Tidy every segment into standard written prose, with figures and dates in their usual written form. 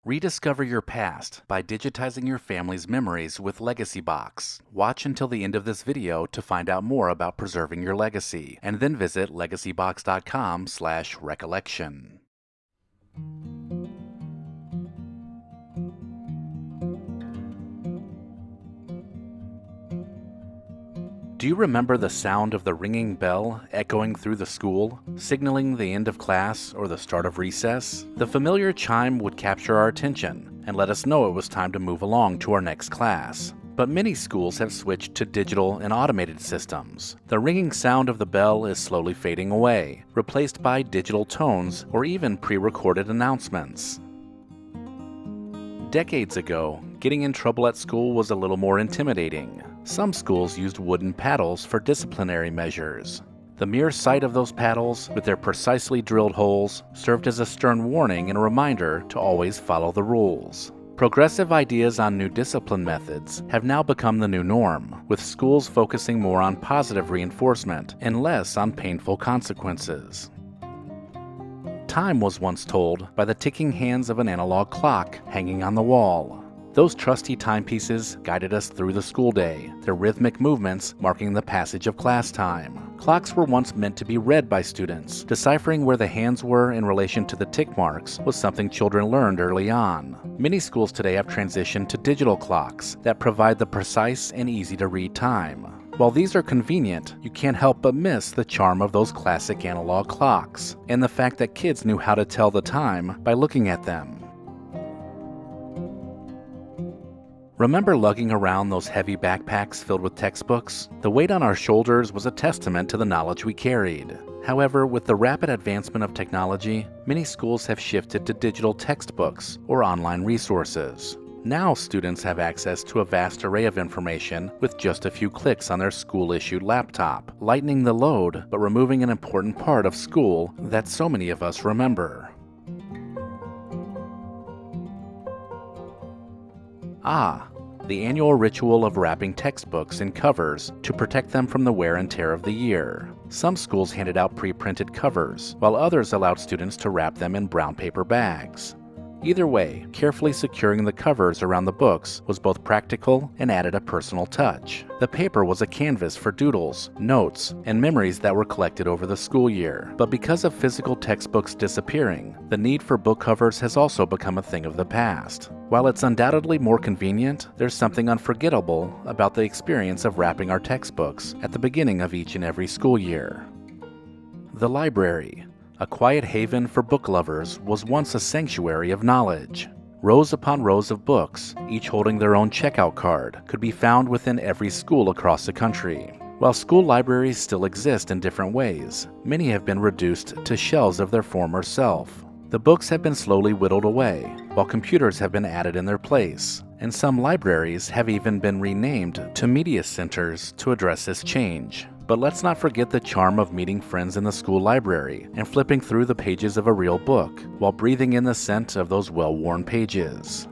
Rediscover your past by digitizing your family's memories with Legacy Box. Watch until the end of this video to find out more about preserving your legacy, and then visit legacybox.com/recollection. Do you remember the sound of the ringing bell echoing through the school, signaling the end of class or the start of recess? The familiar chime would capture our attention and let us know it was time to move along to our next class. But many schools have switched to digital and automated systems. The ringing sound of the bell is slowly fading away, replaced by digital tones or even pre-recorded announcements. Decades ago, getting in trouble at school was a little more intimidating. Some schools used wooden paddles for disciplinary measures. The mere sight of those paddles, with their precisely drilled holes, served as a stern warning and a reminder to always follow the rules. Progressive ideas on new discipline methods have now become the new norm, with schools focusing more on positive reinforcement and less on painful consequences. Time was once told by the ticking hands of an analog clock hanging on the wall. Those trusty timepieces guided us through the school day, their rhythmic movements marking the passage of class time. Clocks were once meant to be read by students. Deciphering where the hands were in relation to the tick marks was something children learned early on. Many schools today have transitioned to digital clocks that provide the precise and easy-to-read time. While these are convenient, you can't help but miss the charm of those classic analog clocks, and the fact that kids knew how to tell the time by looking at them. Remember lugging around those heavy backpacks filled with textbooks? The weight on our shoulders was a testament to the knowledge we carried. However, with the rapid advancement of technology, many schools have shifted to digital textbooks or online resources. Now students have access to a vast array of information with just a few clicks on their school-issued laptop, lightening the load but removing an important part of school that so many of us remember. The annual ritual of wrapping textbooks in covers to protect them from the wear and tear of the year. Some schools handed out pre-printed covers, while others allowed students to wrap them in brown paper bags. Either way, carefully securing the covers around the books was both practical and added a personal touch. The paper was a canvas for doodles, notes, and memories that were collected over the school year. But because of physical textbooks disappearing, the need for book covers has also become a thing of the past. While it's undoubtedly more convenient, there's something unforgettable about the experience of wrapping our textbooks at the beginning of each and every school year. The library, a quiet haven for book lovers, was once a sanctuary of knowledge. Rows upon rows of books, each holding their own checkout card, could be found within every school across the country. While school libraries still exist in different ways, many have been reduced to shelves of their former self. The books have been slowly whittled away, while computers have been added in their place, and some libraries have even been renamed to media centers to address this change. But let's not forget the charm of meeting friends in the school library and flipping through the pages of a real book while breathing in the scent of those well-worn pages.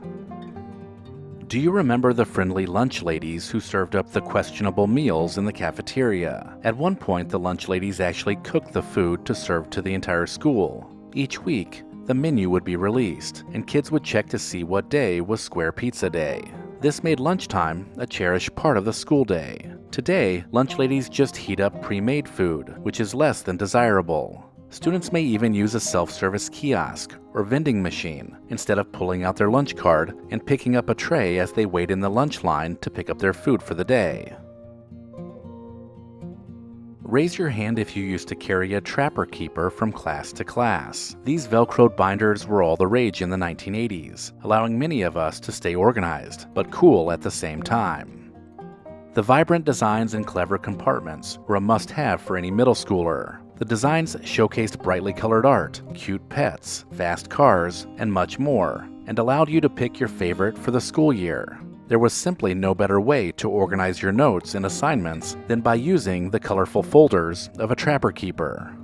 Do you remember the friendly lunch ladies who served up the questionable meals in the cafeteria? At one point, the lunch ladies actually cooked the food to serve to the entire school. Each week, the menu would be released, and kids would check to see what day was Square Pizza Day. This made lunchtime a cherished part of the school day. Today, lunch ladies just heat up pre-made food, which is less than desirable. Students may even use a self-service kiosk or vending machine instead of pulling out their lunch card and picking up a tray as they wait in the lunch line to pick up their food for the day. Raise your hand if you used to carry a Trapper Keeper from class to class. These Velcroed binders were all the rage in the 1980s, allowing many of us to stay organized, but cool at the same time. The vibrant designs and clever compartments were a must-have for any middle schooler. The designs showcased brightly colored art, cute pets, fast cars, and much more, and allowed you to pick your favorite for the school year. There was simply no better way to organize your notes and assignments than by using the colorful folders of a Trapper Keeper.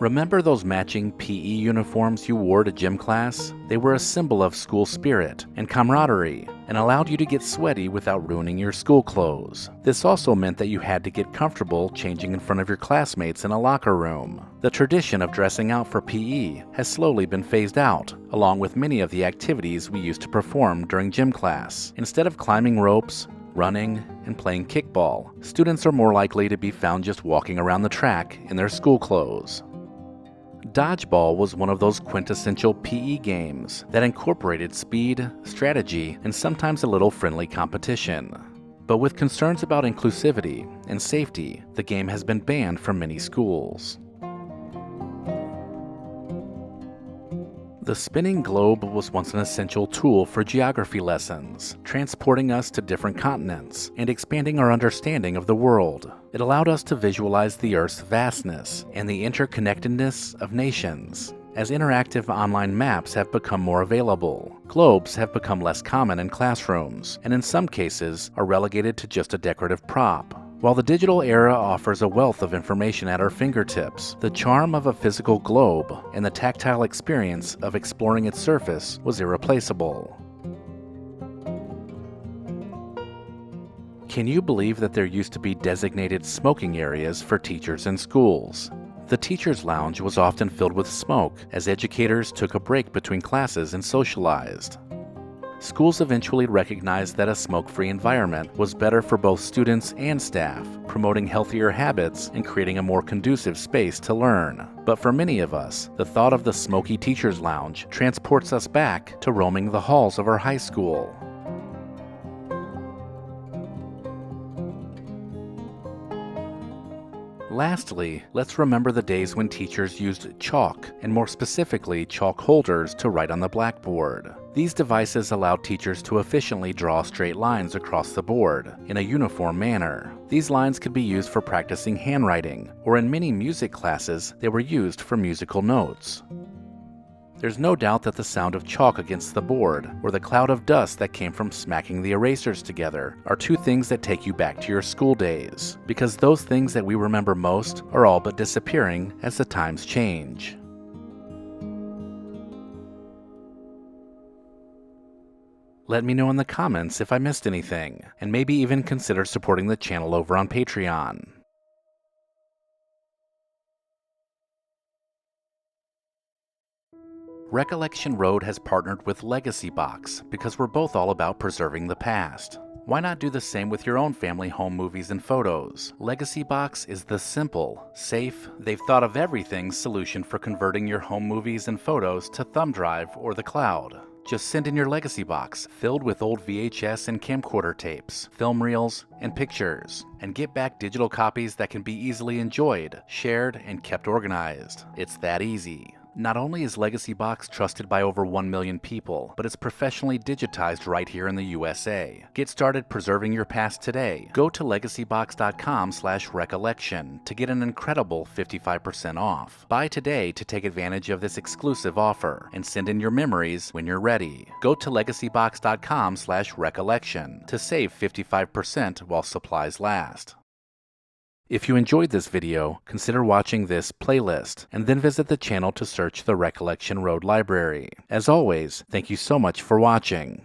Remember those matching PE uniforms you wore to gym class? They were a symbol of school spirit and camaraderie and allowed you to get sweaty without ruining your school clothes. This also meant that you had to get comfortable changing in front of your classmates in a locker room. The tradition of dressing out for PE has slowly been phased out, along with many of the activities we used to perform during gym class. Instead of climbing ropes, running, and playing kickball, students are more likely to be found just walking around the track in their school clothes. Dodgeball was one of those quintessential PE games that incorporated speed, strategy, and sometimes a little friendly competition. But with concerns about inclusivity and safety, the game has been banned from many schools. The spinning globe was once an essential tool for geography lessons, transporting us to different continents and expanding our understanding of the world. It allowed us to visualize the Earth's vastness and the interconnectedness of nations. As interactive online maps have become more available, globes have become less common in classrooms, and in some cases are relegated to just a decorative prop. While the digital era offers a wealth of information at our fingertips, the charm of a physical globe and the tactile experience of exploring its surface was irreplaceable. Can you believe that there used to be designated smoking areas for teachers in schools? The teacher's lounge was often filled with smoke as educators took a break between classes and socialized. Schools eventually recognized that a smoke-free environment was better for both students and staff, promoting healthier habits and creating a more conducive space to learn. But for many of us, the thought of the smoky teacher's lounge transports us back to roaming the halls of our high school. Lastly, let's remember the days when teachers used chalk, and more specifically chalk holders, to write on the blackboard. These devices allowed teachers to efficiently draw straight lines across the board in a uniform manner. These lines could be used for practicing handwriting, or in many music classes, they were used for musical notes. There's no doubt that the sound of chalk against the board, or the cloud of dust that came from smacking the erasers together, are two things that take you back to your school days, because those things that we remember most are all but disappearing as the times change. Let me know in the comments if I missed anything, and maybe even consider supporting the channel over on Patreon. Recollection Road has partnered with Legacy Box because we're both all about preserving the past. Why not do the same with your own family home movies and photos? Legacy Box is the simple, safe, they've thought of everything solution for converting your home movies and photos to thumb drive or the cloud. Just send in your Legacy Box filled with old VHS and camcorder tapes, film reels, and pictures, and get back digital copies that can be easily enjoyed, shared, and kept organized. It's that easy. Not only is Legacy Box trusted by over 1 million people, but it's professionally digitized right here in the USA. Get started preserving your past today. Go to legacybox.com/recollection to get an incredible 55% off. Buy today to take advantage of this exclusive offer and send in your memories when you're ready. Go to legacybox.com/recollection to save 55% while supplies last. If you enjoyed this video, consider watching this playlist, and then visit the channel to search the Recollection Road Library. As always, thank you so much for watching.